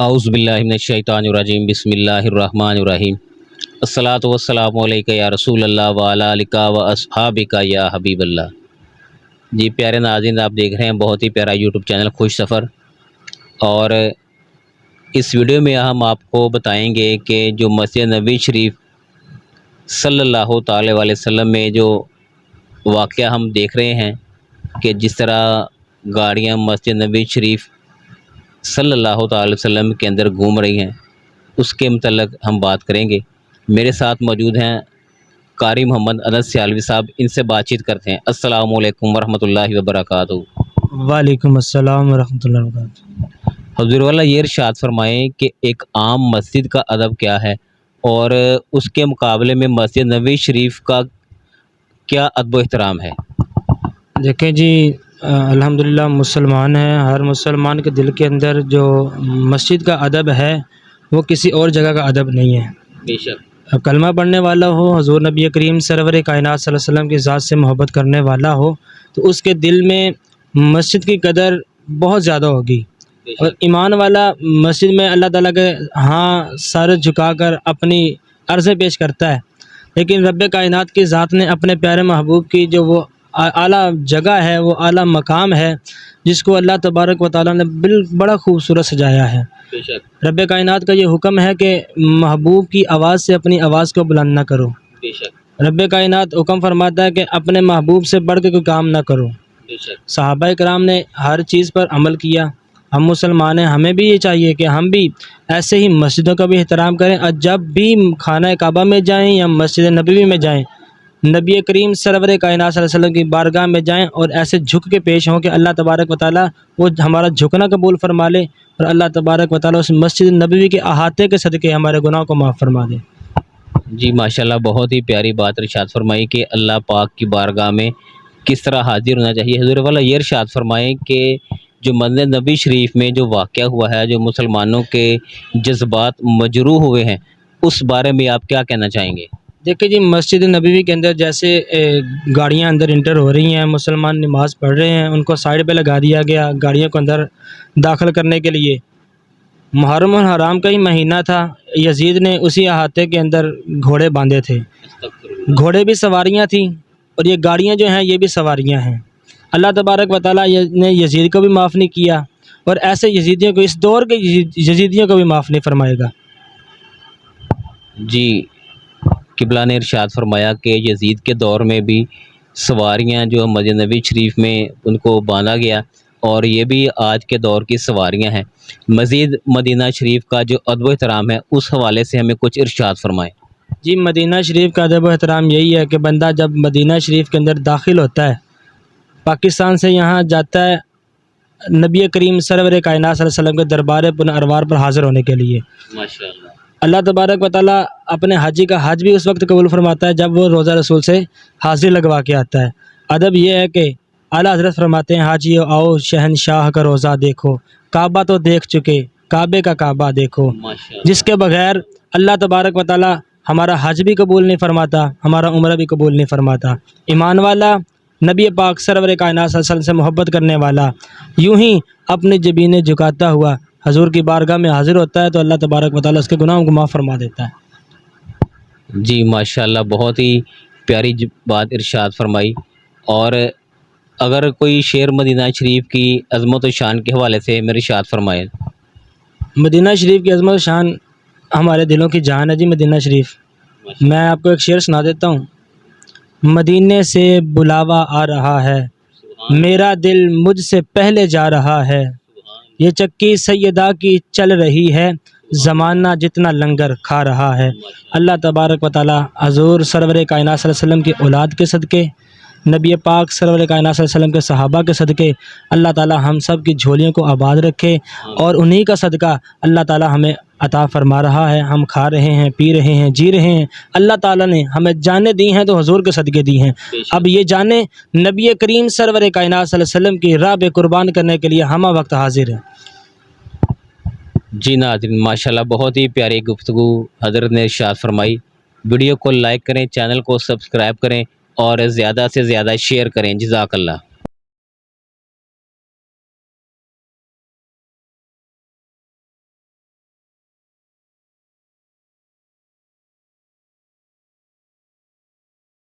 اعوذ باللہ من الشیطان الرجیم بسم اللہ الرحمن الرحیم الصلاۃ والسلام علیک یا رسول اللہ وعلی آلک و اصحابک یا حبیب اللہ۔ جی پیارے ناظرین، آپ دیکھ رہے ہیں بہت ہی پیارا یوٹیوب چینل خوش سفر، اور اس ویڈیو میں ہم آپ کو بتائیں گے کہ جو مسجد نبوی شریف صلی اللہ تعالی علیہ وسلم میں جو واقعہ ہم دیکھ رہے ہیں کہ جس طرح گاڑیاں مسجد نبوی شریف صلی اللہ تعالی وسلم کے اندر گھوم رہی ہیں، اس کے متعلق ہم بات کریں گے۔ میرے ساتھ موجود ہیں قاری محمد انس سیالوی صاحب، ان سے بات چیت کرتے ہیں۔ السلام علیکم ورحمۃ اللہ وبرکاتہ۔ وعلیکم السلام ورحمۃ اللہ وبرکاتہ۔ حضور والا یہ ارشاد فرمائیں کہ ایک عام مسجد کا ادب کیا ہے اور اس کے مقابلے میں مسجد نبوی شریف کا کیا ادب و احترام ہے؟ دیکھیں جی، الحمدللہ مسلمان ہیں، ہر مسلمان کے دل کے اندر جو مسجد کا ادب ہے وہ کسی اور جگہ کا ادب نہیں ہے۔ بے شک۔ کلمہ پڑھنے والا ہو، حضور نبی کریم سرور کائنات صلی اللہ علیہ وسلم کی ذات سے محبت کرنے والا ہو تو اس کے دل میں مسجد کی قدر بہت زیادہ ہوگی، اور ایمان والا مسجد میں اللہ تعالیٰ کے سر جھکا کر اپنی عرضیں پیش کرتا ہے، لیکن رب کائنات کی ذات نے اپنے پیارے محبوب کی جو وہ اعلیٰ جگہ ہے، وہ اعلیٰ مقام ہے، جس کو اللہ تبارک و تعالیٰ نے بڑا خوبصورت سجایا ہے۔ رب کائنات کا یہ حکم ہے کہ محبوب کی آواز سے اپنی آواز کو بلند نہ کرو۔ رب کائنات حکم فرماتا ہے کہ اپنے محبوب سے بڑھ کے کوئی کام نہ کرو۔ صحابہ کرام نے ہر چیز پر عمل کیا، ہم مسلمان ہیں، ہمیں بھی یہ چاہیے کہ ہم بھی ایسے ہی مسجدوں کا بھی احترام کریں، اور جب بھی خانہ کعبہ میں جائیں یا مسجد نبوی میں جائیں، نبی کریم سرور کائنات صلی اللہ علیہ وسلم کی بارگاہ میں جائیں اور ایسے جھک کے پیش ہوں کہ اللہ تبارک و تعالیٰ وہ ہمارا جھکنا قبول فرما لے، اور اللہ تبارک و تعالیٰ اس مسجد نبوی کے احاطے کے صدقے ہمارے گناہوں کو معاف فرما دے۔ جی ماشاءاللہ، بہت ہی پیاری بات ارشاد فرمائی کہ اللہ پاک کی بارگاہ میں کس طرح حاضر ہونا چاہیے۔ حضور والا یہ ارشاد فرمائیں کہ جو مسجد نبوی شریف میں جو واقعہ ہوا ہے، جو مسلمانوں کے جذبات مجروح ہوئے ہیں، اس بارے میں آپ کیا کہنا چاہیں گے؟ دیکھیں جی، مسجد نبوی کے اندر جیسے گاڑیاں اندر انٹر ہو رہی ہیں، مسلمان نماز پڑھ رہے ہیں، ان کو سائڈ پہ لگا دیا گیا گاڑیوں کو اندر داخل کرنے کے لیے۔ محرم الحرام کا ہی مہینہ تھا، یزید نے اسی احاطے کے اندر گھوڑے باندھے تھے، گھوڑے بھی سواریاں تھیں اور یہ گاڑیاں جو ہیں یہ بھی سواریاں ہیں۔ اللہ تبارک و تعالیٰ نے یزید کو بھی معاف نہیں کیا، اور ایسے یزیدیوں کو، اس دور کے یزیدیوں کو بھی معاف نہیں فرمائے گا۔ جی قبلہ نے ارشاد فرمایا کہ یزید کے دور میں بھی سواریاں جو مسجد نبوی شریف میں ان کو باندھا گیا، اور یہ بھی آج کے دور کی سواریاں ہیں۔ مزید مدینہ شریف کا جو ادب و احترام ہے اس حوالے سے ہمیں کچھ ارشاد فرمائیں۔ جی، مدینہ شریف کا ادب و احترام یہی ہے کہ بندہ جب مدینہ شریف کے اندر داخل ہوتا ہے، پاکستان سے یہاں جاتا ہے نبی کریم سرور کائنات صلی اللہ علیہ وسلم کے دربار ارواح پر حاضر ہونے کے لیے، ماشاءاللہ اللہ تبارک و تعالیٰ اپنے حاجی کا حج بھی اس وقت قبول فرماتا ہے جب وہ روزہ رسول سے حاضر لگوا کے آتا ہے۔ ادب یہ ہے کہ اعلیٰ حضرت فرماتے ہیں، حاجیو آؤ شہنشاہ کا روزہ دیکھو، کعبہ تو دیکھ چکے، کعبے کا کعبہ دیکھو، جس کے بغیر اللہ تبارک و تعالیٰ ہمارا حج بھی قبول نہیں فرماتا، ہمارا عمرہ بھی قبول نہیں فرماتا۔ ایمان والا نبی پاک سرور کائنات صلی اللہ علیہ وسلم سے محبت کرنے والا یوں ہی اپنی جبینیں جھکاتا ہوا حضور کی بارگاہ میں حاضر ہوتا ہے تو اللہ تبارک و تعالیٰ اس کے گناہوں کو معاف فرما دیتا ہے۔ جی ماشاءاللہ، بہت ہی پیاری بات ارشاد فرمائی۔ اور اگر کوئی شعر مدینہ شریف کی عظمت و شان کے حوالے سے میرے ارشاد فرمائے۔ مدینہ شریف کی عظمت و شان ہمارے دلوں کی جان ہے جی مدینہ شریف۔ میں آپ کو ایک شعر سنا دیتا ہوں۔ مدینے سے بلاوا آ رہا ہے، میرا دل مجھ سے پہلے جا رہا ہے، یہ چکی سیدہ کی چل رہی ہے، زمانہ جتنا لنگر کھا رہا ہے۔ اللہ تبارک و تعالیٰ حضور سرور کائنات صلی اللہ علیہ وسلم کی اولاد کے صدقے، نبی پاک سرور کائنات صلی اللہ علیہ وسلم کے صحابہ کے صدقے اللہ تعالیٰ ہم سب کی جھولیوں کو آباد رکھے، اور انہی کا صدقہ اللہ تعالیٰ ہمیں عطا فرما رہا ہے۔ ہم کھا رہے ہیں، پی رہے ہیں، جی رہے ہیں، اللہ تعالیٰ نے ہمیں جانیں دی ہیں تو حضور کے صدقے دی ہیں۔ اب یہ جانیں نبی کریم سرور کائنات صلی اللہ علیہ وسلم کی راہ پہ قربان کرنے کے لیے ہمہ وقت حاضر ہیں۔ جی ناظرین، ماشاءاللہ بہت ہی پیاری گفتگو حضرت نے ارشاد فرمائی۔ ویڈیو کو لائک کریں، چینل کو سبسکرائب کریں اور زیادہ سے زیادہ شیئر کریں۔ جزاک اللہ۔